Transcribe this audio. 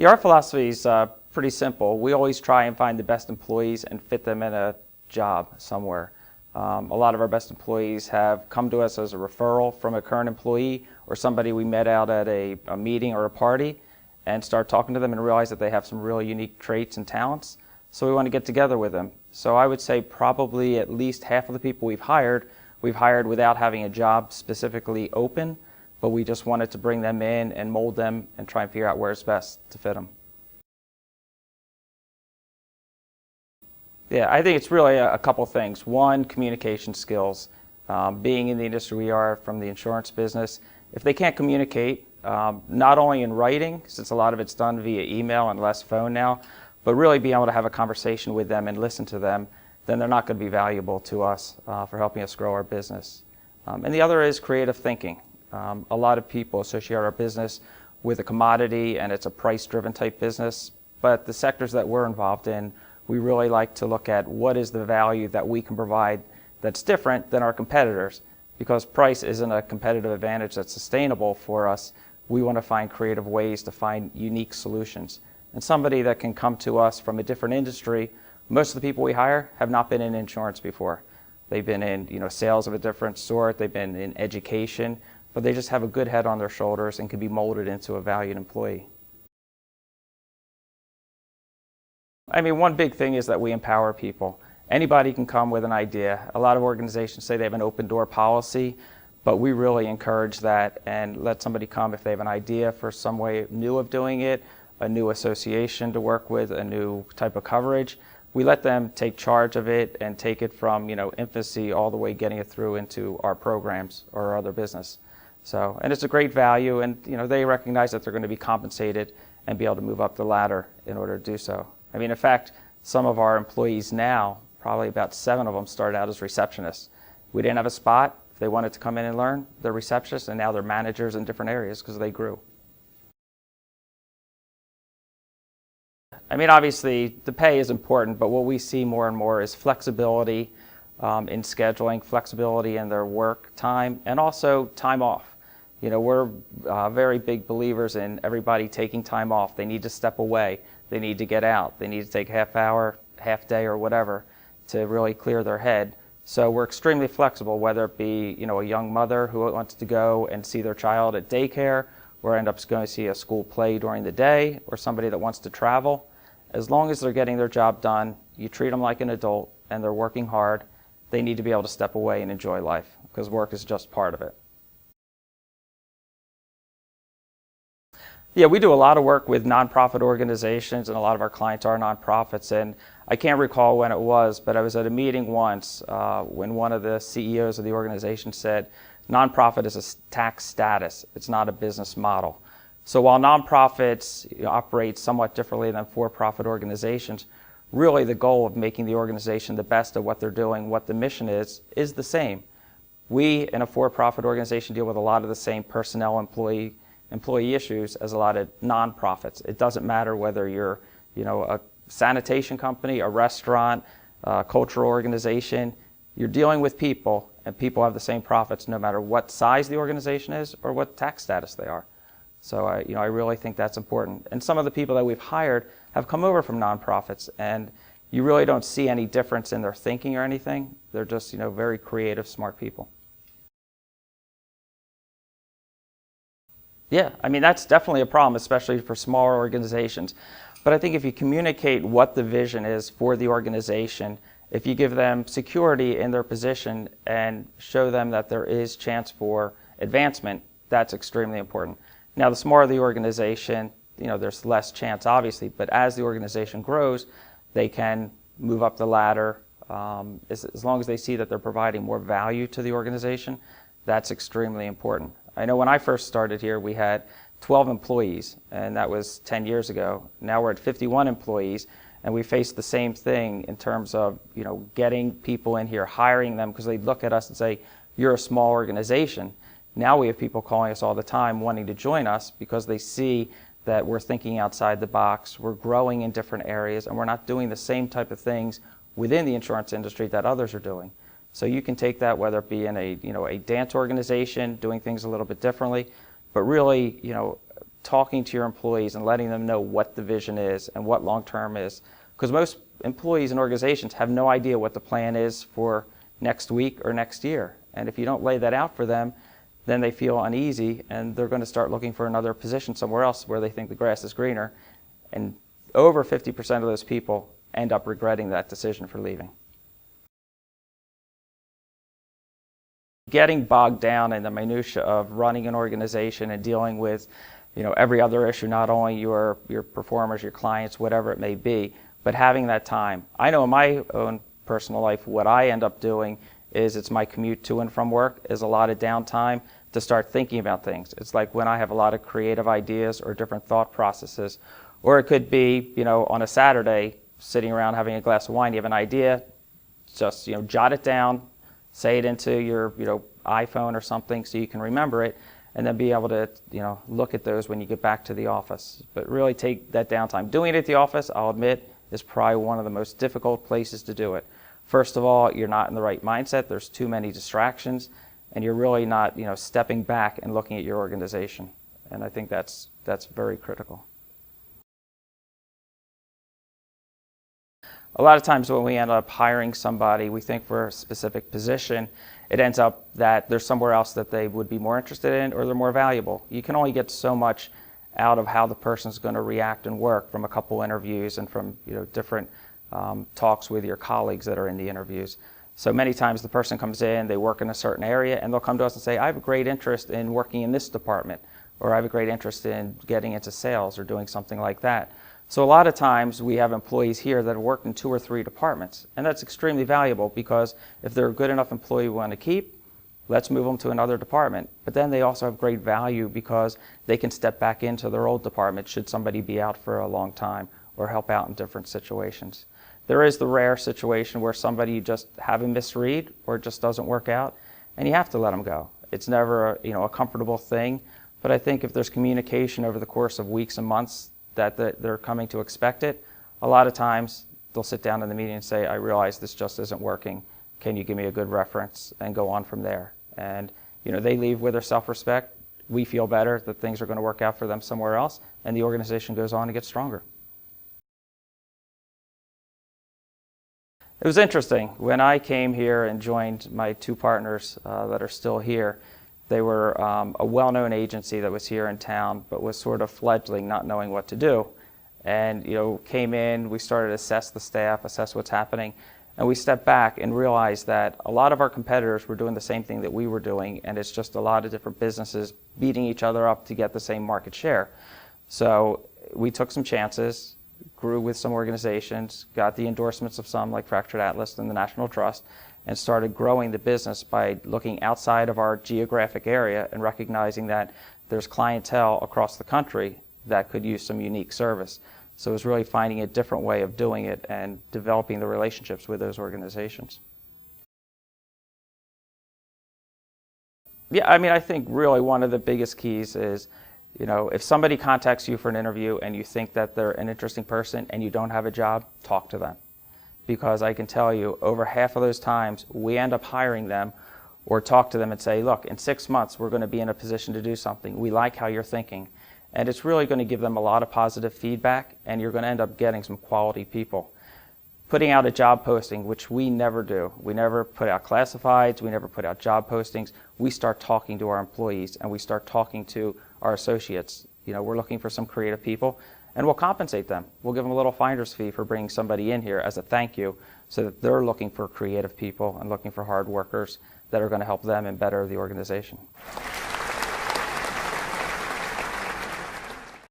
Yeah, our philosophy is pretty simple. We always try and find the best employees and fit them in a job somewhere. A lot of our best employees have come to us as a referral from a current employee or somebody we met out at a meeting or a party, and start talking to them and realize that they have some really unique traits and talents. So we want to get together with them. So I would say probably at least half of the people we've hired without having a job specifically open, but we just wanted to bring them in and mold them and try and figure out where it's best to fit them. Yeah, I think it's really a couple things. One, communication skills. Being in the industry we are from the insurance business, if they can't communicate, not only in writing, since a lot of it's done via email and less phone now, but really being able to have a conversation with them and listen to them, then they're not going to be valuable to us for helping us grow our business. And the other is creative thinking. A lot of people associate our business with a commodity and it's a price-driven type business, but the sectors that we're involved in, we really like to look at what is the value that we can provide that's different than our competitors. Because price isn't a competitive advantage that's sustainable for us, we want to find creative ways to find unique solutions. And somebody that can come to us from a different industry, most of the people we hire have not been in insurance before. They've been in sales of a different sort, they've been in education, but they just have a good head on their shoulders and can be molded into a valued employee. I mean, one big thing is that we empower people. Anybody can come with an idea. A lot of organizations say they have an open door policy, but we really encourage that and let somebody come if they have an idea for some way new of doing it, a new association to work with, a new type of coverage. We let them take charge of it and take it from infancy all the way getting it through into our programs or our other business. And it's a great value, and they recognize that they're going to be compensated and be able to move up the ladder in order to do so. I mean, in fact, some of our employees now, probably about 7 of them started out as receptionists. We didn't have a spot. If they wanted to come in and learn, they're receptionists, and now they're managers in different areas because they grew. I mean, obviously, the pay is important, but what we see more and more is flexibility in scheduling, flexibility in their work time, and also time off. We're very big believers in everybody taking time off. They need to step away. They need to get out. They need to take a half hour, half day, or whatever to really clear their head. So we're extremely flexible, whether it be a young mother who wants to go and see their child at daycare, or end up going to see a school play during the day, or somebody that wants to travel. As long as they're getting their job done, you treat them like an adult, and they're working hard, they need to be able to step away and enjoy life, because work is just part of it. Yeah, we do a lot of work with nonprofit organizations, and a lot of our clients are nonprofits. And I can't recall when it was, but I was at a meeting once when one of the CEOs of the organization said, nonprofit is a tax status, it's not a business model. So while nonprofits operate somewhat differently than for-profit organizations, really the goal of making the organization the best at what they're doing, what the mission is the same. We, in a for-profit organization, deal with a lot of the same personnel employee issues as a lot of nonprofits. It doesn't matter whether you're a sanitation company, a restaurant, a cultural organization. You're dealing with people, and people have the same profits no matter what size the organization is or what tax status they are. So I really think that's important. And some of the people that we've hired have come over from nonprofits, and you really don't see any difference in their thinking or anything. They're just very creative, smart people. Yeah, I mean, that's definitely a problem, especially for smaller organizations. But I think if you communicate what the vision is for the organization, if you give them security in their position and show them that there is chance for advancement, that's extremely important. Now, the smaller the organization, there's less chance, obviously, but as the organization grows, they can move up the ladder. As long as they see that they're providing more value to the organization, that's extremely important. I know when I first started here, we had 12 employees, and that was 10 years ago. Now we're at 51 employees, and we face the same thing in terms of getting people in here, hiring them, because they look at us and say, you're a small organization. Now we have people calling us all the time wanting to join us because they see that we're thinking outside the box, we're growing in different areas, and we're not doing the same type of things within the insurance industry that others are doing. So you can take that whether it be in a dance organization, doing things a little bit differently, but really talking to your employees and letting them know what the vision is and what long-term is. Because most employees and organizations have no idea what the plan is for next week or next year. And if you don't lay that out for them, then they feel uneasy and they're going to start looking for another position somewhere else where they think the grass is greener. And over 50% of those people end up regretting that decision for leaving. Getting bogged down in the minutia of running an organization and dealing with, every other issue, not only your performers, your clients, whatever it may be, but having that time. I know in my own personal life, what I end up doing is it's my commute to and from work is a lot of downtime to start thinking about things. It's like when I have a lot of creative ideas or different thought processes, or it could be, on a Saturday, sitting around having a glass of wine, you have an idea, just, jot it down, say it into your, iPhone or something so you can remember it, and then be able to, look at those when you get back to the office. But really take that downtime. Doing it at the office, I'll admit, is probably one of the most difficult places to do it. First of all, you're not in the right mindset. There's too many distractions, and you're really not, stepping back and looking at your organization. And I think that's very critical. A lot of times when we end up hiring somebody, we think for a specific position, it ends up that there's somewhere else that they would be more interested in or they're more valuable. You can only get so much out of how the person's going to react and work from a couple interviews and from different talks with your colleagues that are in the interviews. So many times the person comes in, they work in a certain area, and they'll come to us and say, I have a great interest in working in this department, or I have a great interest in getting into sales or doing something like that. So a lot of times we have employees here that have worked in 2 or 3 departments, and that's extremely valuable because if they're a good enough employee we want to keep, let's move them to another department. But then they also have great value because they can step back into their old department should somebody be out for a long time or help out in different situations. There is the rare situation where somebody you just have a misread or it just doesn't work out, and you have to let them go. It's never a comfortable thing, but I think if there's communication over the course of weeks and months that they're coming to expect it, a lot of times they'll sit down in the meeting and say, I realize this just isn't working. Can you give me a good reference? And go on from there. And they leave with their self-respect. We feel better that things are going to work out for them somewhere else, and the organization goes on to get stronger. It was interesting. When I came here and joined my 2 partners that are still here, they were a well-known agency that was here in town, but was sort of fledgling, not knowing what to do. And came in, we started to assess the staff, assess what's happening, and we stepped back and realized that a lot of our competitors were doing the same thing that we were doing, and it's just a lot of different businesses beating each other up to get the same market share. So we took some chances, grew with some organizations, got the endorsements of some like Fractured Atlas and the National Trust, and started growing the business by looking outside of our geographic area and recognizing that there's clientele across the country that could use some unique service. So it was really finding a different way of doing it and developing the relationships with those organizations. Yeah, I think really one of the biggest keys is, if somebody contacts you for an interview and you think that they're an interesting person and you don't have a job, talk to them. Because I can tell you, over half of those times, we end up hiring them or talk to them and say, look, in 6 months, we're going to be in a position to do something. We like how you're thinking. And it's really going to give them a lot of positive feedback, and you're going to end up getting some quality people. Putting out a job posting, which we never do. We never put out classifieds. We never put out job postings. We start talking to our employees, and we start talking to our associates. We're looking for some creative people, and we'll compensate them. We'll give them a little finder's fee for bringing somebody in here as a thank you so that they're looking for creative people and looking for hard workers that are going to help them and better the organization.